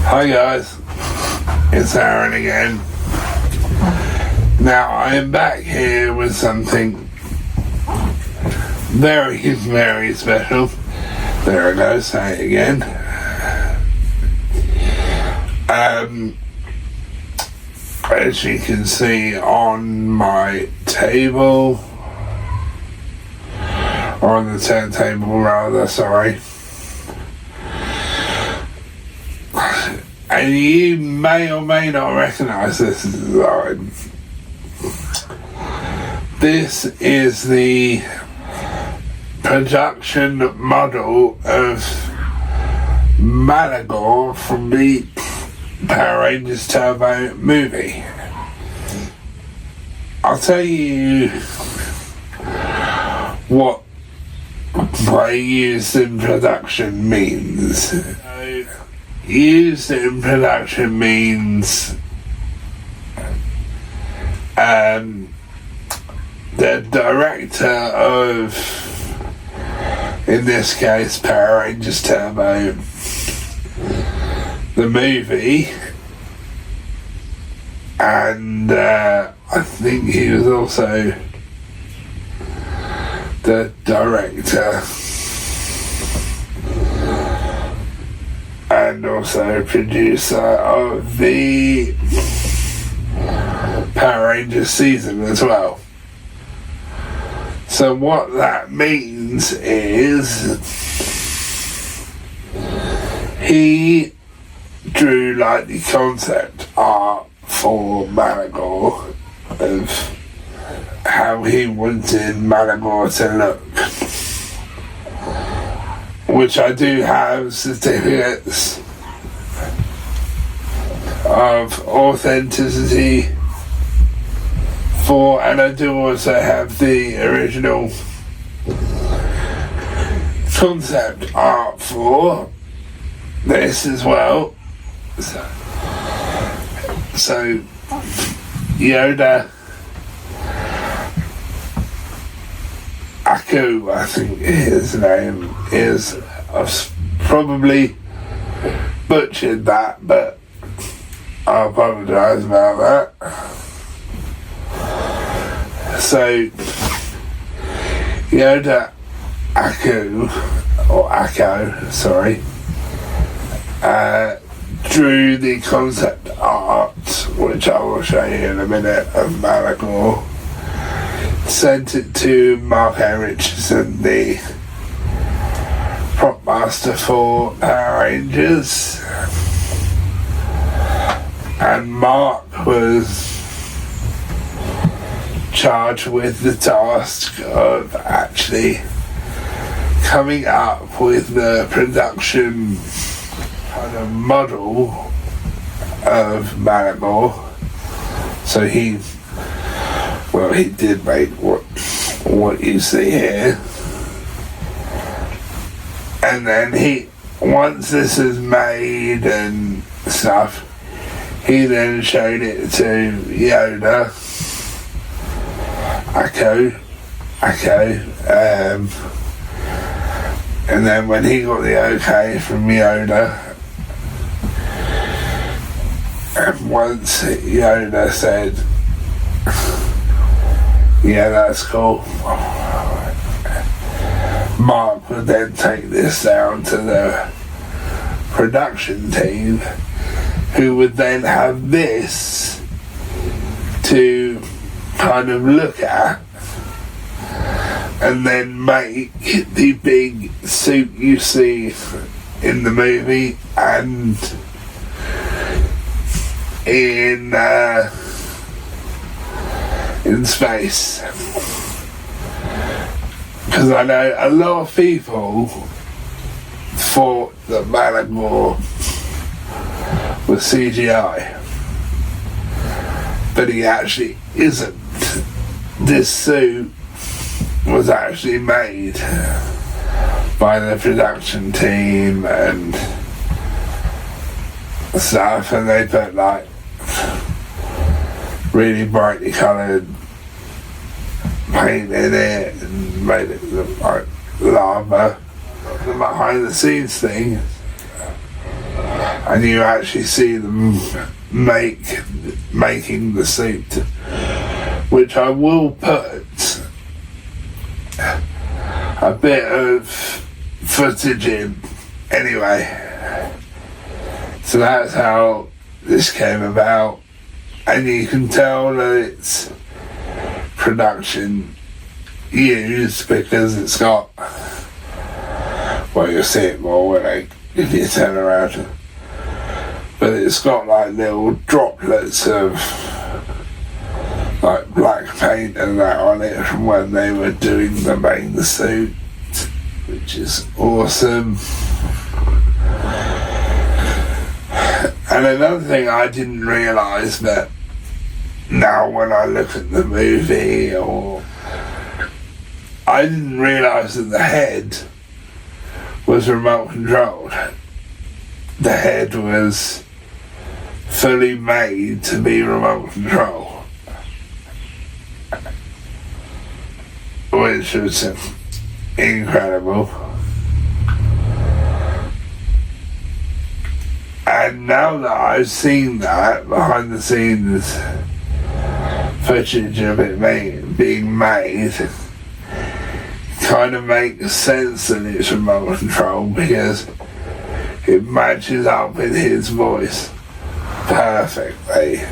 Hi guys, it's Arran again. Now I am back here with something very, very special. There I go, say it again. As you can see on my table, or on the turntable rather, sorry. And you may or may not recognise this design. This is the production model of Malagore from the Power Rangers Turbo movie. I'll tell you what play used in production means. Used in production means the director of, in this case, Power Rangers Turbo, the movie, and I think he was also the director and also producer of the Power Rangers season as well. So what that means is he drew like the concept art for Malagore of how he wanted Malagore to look, which I do have certificates of authenticity for, and I do also have the original concept art for this as well. So Yoda Aku, I think his name is. I've probably butchered that, but I apologise about that. So Yoda Aku, or Akko, sorry, drew the concept art, which I will show you in a minute, of Malagore. Sent it to Mark A. Richardson, the prop master for Power Rangers, and Mark was charged with the task of actually coming up with the production kind of model of Malagore. So he did make what you see here, and then once this is made and stuff, he then showed it to Yoda Akko, and then when he got the okay from Yoda, and once Yoda said, yeah, that's cool, Mark would then take this down to the production team, who would then have this to kind of look at and then make the big suit you see in the movie and in space. Because I know a lot of people thought that Malagore was CGI, but he actually isn't. This suit was actually made by the production team and stuff, and they put like really brightly coloured paint in it and made it look like lava. The behind the scenes thing, and you actually see them making the suit, which I will put a bit of footage in anyway. So that's how this came about, and you can tell that it's production used because it's got, well, you'll see it more if you turn around, but it's got like little droplets of like black paint and that on it from when they were doing the main suit, which is awesome. And another thing I didn't realise, but now when I look at the movie, I didn't realise that the head was remote controlled. The head was fully made to be remote control, which was incredible. And now that I've seen that behind the scenes footage of it being made, kind of makes sense that it's remote control because it matches up with his voice perfectly.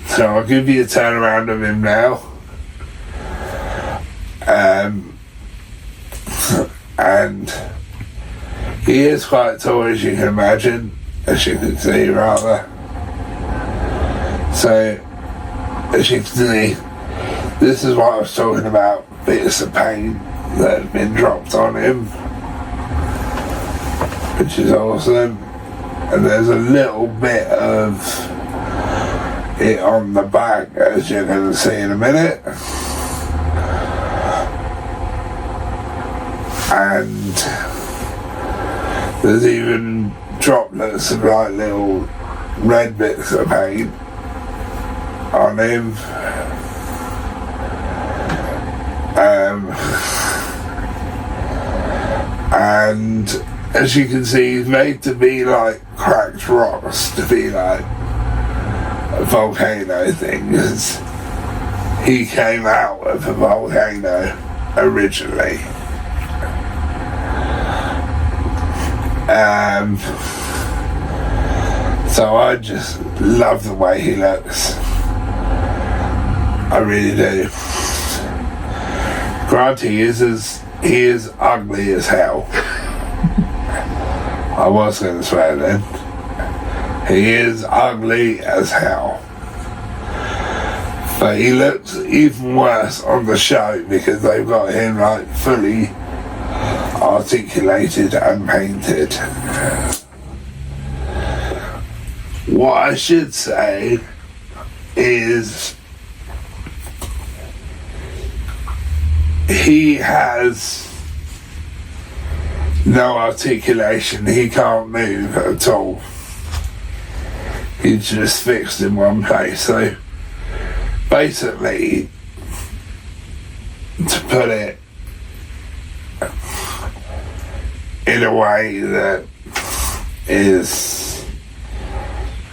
So I'll give you a turnaround of him now. And he is quite tall, as you can imagine, as you can see rather. So, as you can see, this is what I was talking about, bits of paint that have been dropped on him, which is awesome. And there's a little bit of it on the back, as you're going to see in a minute. And there's even droplets of like little red bits of paint on him. And as you can see, he's made to be like cracked rocks, to be like a volcano thing, because he came out of a volcano originally. So I just love the way he looks. I really do. Granted, he is ugly as hell. I was going to swear then. He is ugly as hell. But he looks even worse on the show because they've got him like fully articulated and painted. What I should say is he has no articulation. He can't move at all. He's just fixed in one place. So basically, to put it in a way that is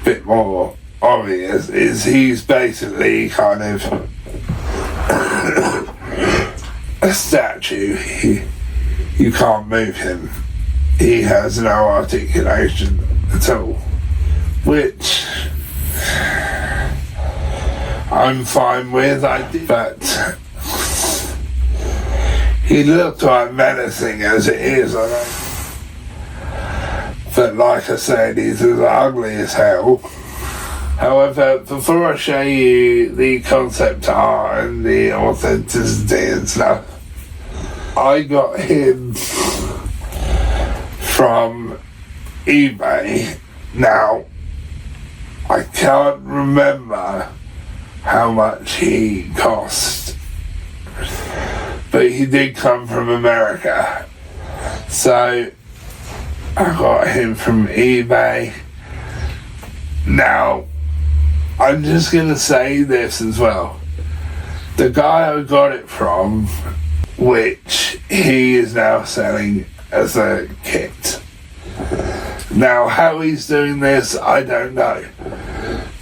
a bit more obvious, is he's basically kind of a statue. You can't move him. He has no articulation at all, which I'm fine with. But he looked quite menacing as it is, I know. But like I said, he's as ugly as hell. However, before I show you the concept art and the authenticity and stuff, I got him from eBay. Now, I can't remember how much he cost, but he did come from America. So I got him from eBay. Now, I'm just going to say this as well. The guy I got it from, which he is now selling as a kit, Now, how he's doing this, I don't know,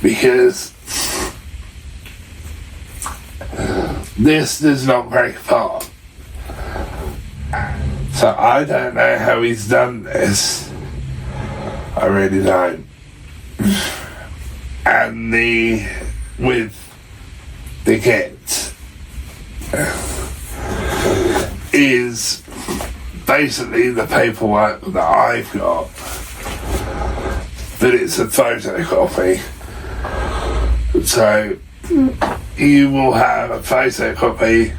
because this does not break apart. So I don't know how he's done this. I really don't. And with the kits is basically the paperwork that I've got, that it's a photocopy. So you will have a photocopy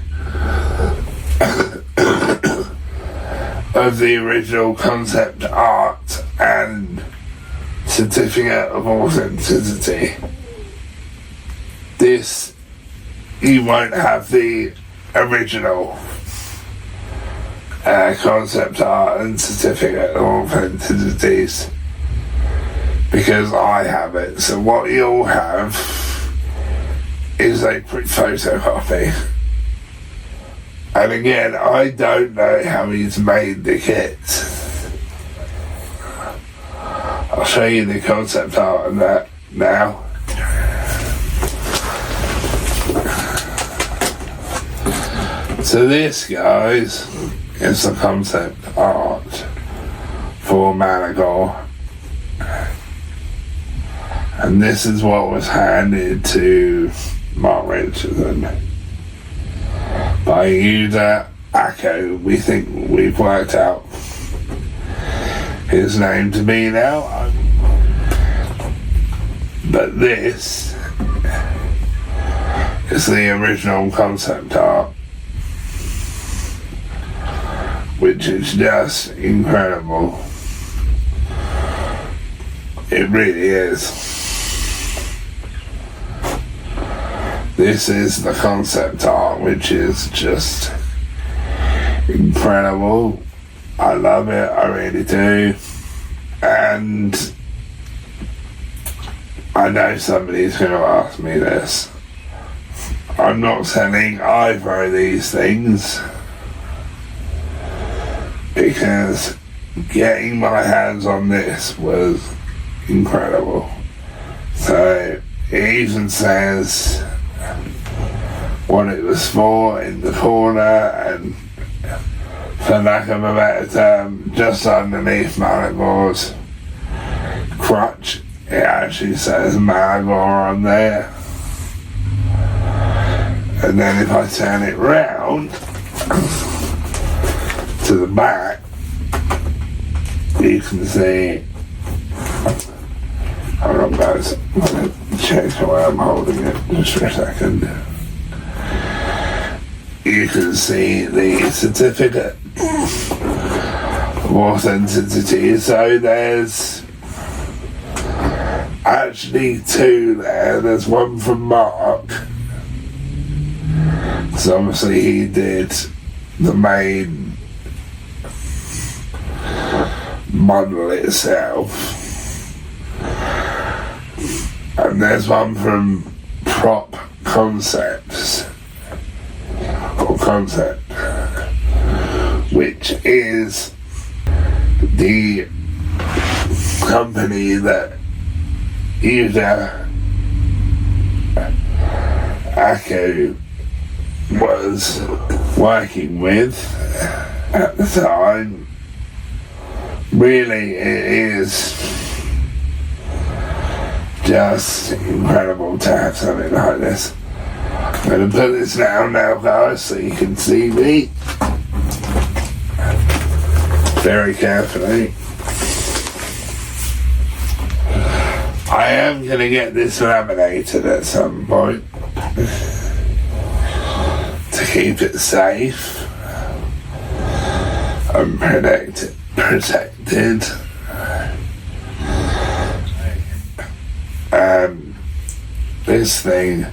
of the original concept art and certificate of authenticity. This, you won't have the original concept art and certificate of authenticities, because I have it. So what you'll have is a photocopy. And again, I don't know how he's made the kit. I'll show you the concept art of that now. So this, guys, is the concept art for Malagore. And this is what was handed to Mark Richardson by user Acco. We think we've worked out his name to be now. But this is the original concept art, which is just incredible. It really is. This is the concept art, which is just incredible. I love it, I really do. And I know somebody's going to ask me this. I'm not selling either of these things, because getting my hands on this was incredible. So it even says what it was for in the corner, and for lack of a better term, just underneath Malagore's crutch, it actually says Malagore on there. And then if I turn it round to the back, you can see, hold on guys, I'm going to check the way I'm holding it just for a second. You can see the certificate of authenticity. So there's actually two there. There's one from Mark. So obviously he did the main model itself. And there's one from Prop Concepts, or Concept, which is the company that user Acco was working with at the time. Really, it is just incredible to have something like this. I'm going to put this down now, guys, so you can see me very carefully. I am going to get this laminated at some point to keep it safe and protected. This thing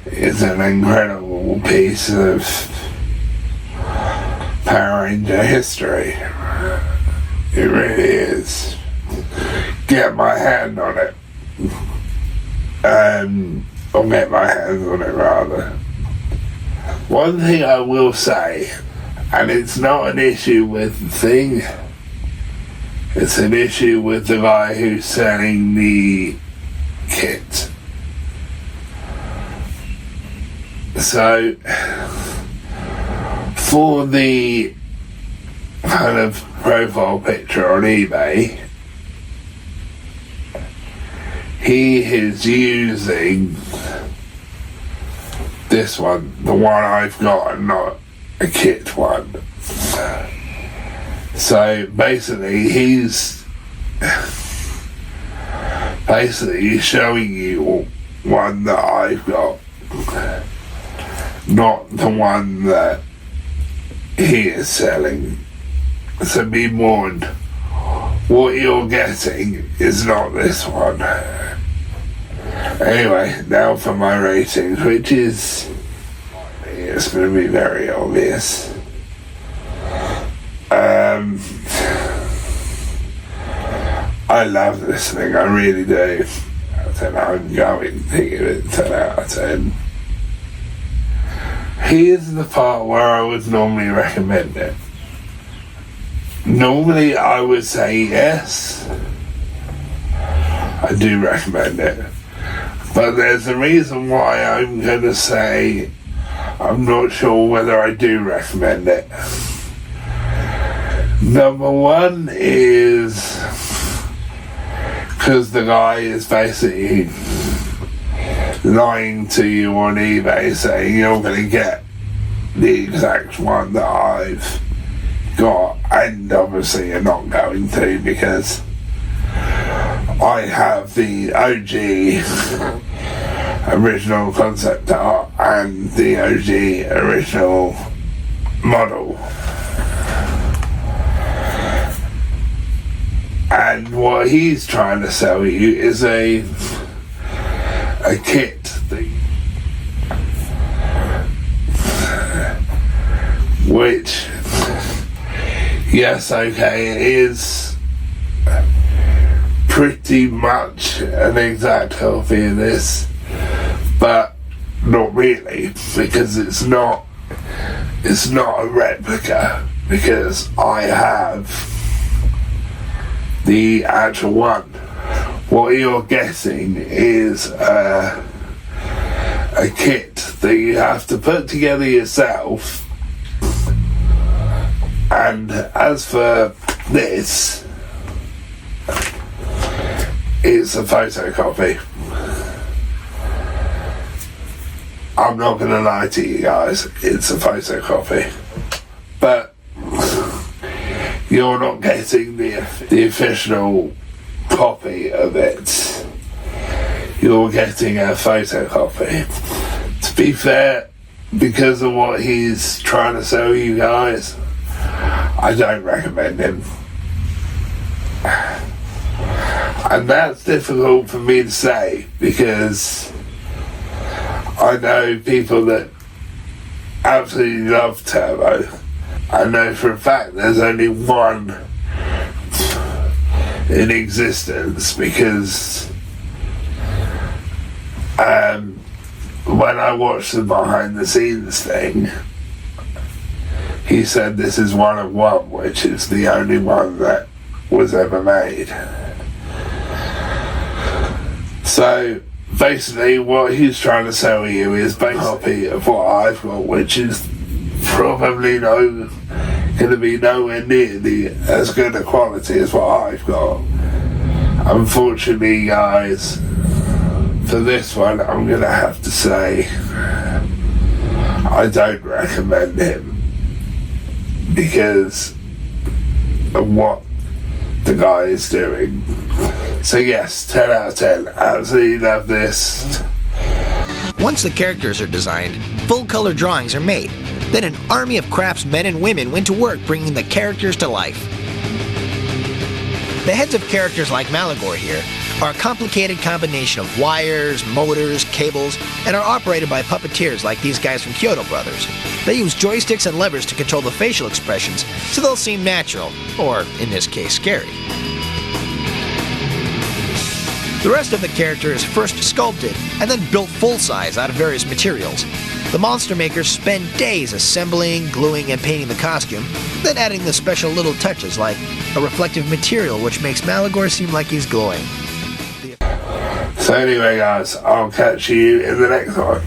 is an incredible piece of Power Ranger history. It really is. Get my hand on it. Or get my hands on it rather. One thing I will say, and it's not an issue with the thing, It's an issue with the guy who's selling the kit. So, for the kind of profile picture on eBay, he is using this one, the one I've got, and not a kit one. So basically he's showing you one that I've got, not the one that he is selling. So be warned, what you're getting is not this one. Anyway, now for my ratings, which is, it's going to be very obvious. I love this thing, I really do. I'm going to give it 10 out of 10. Here's the part where I would normally recommend it. Normally I would say yes, I do recommend it. But there's a reason why I'm going to say I'm not sure whether I do recommend it. Number one is because the guy is basically lying to you on eBay saying you're going to get the exact one that I've got, and obviously you're not going to, because I have the OG original concept art and the OG original model. And what he's trying to sell you is a kit thing, which, yes, okay, it is pretty much an exact copy of this, but not really, because it's not a replica, because I have the actual one. What you're getting is a kit that you have to put together yourself, and as for this, it's a photocopy. I'm not going to lie to you guys, it's a photocopy, but you're not getting the official copy of it. You're getting a photocopy. To be fair, because of what he's trying to sell you guys, I don't recommend him. And that's difficult for me to say, because I know people that absolutely love Turbo. I know for a fact there's only one in existence, because when I watched the behind the scenes thing, he said this is one of one, which is the only one that was ever made. So basically what he's trying to sell you is a copy of what I've got, which is probably going to be nowhere near as good a quality as what I've got. Unfortunately, guys, for this one, I'm going to have to say I don't recommend him, because of what the guy is doing. So yes, 10 out of 10. Absolutely love this. Once the characters are designed, full-color drawings are made. Then an army of craftsmen and women went to work bringing the characters to life. The heads of characters like Malagore here are a complicated combination of wires, motors, cables, and are operated by puppeteers like these guys from Kyoto Brothers. They use joysticks and levers to control the facial expressions so they'll seem natural, or in this case, scary. The rest of the character is first sculpted and then built full-size out of various materials. The monster makers spend days assembling, gluing, and painting the costume, then adding the special little touches like a reflective material which makes Malagore seem like he's glowing. So anyway guys, I'll catch you in the next one.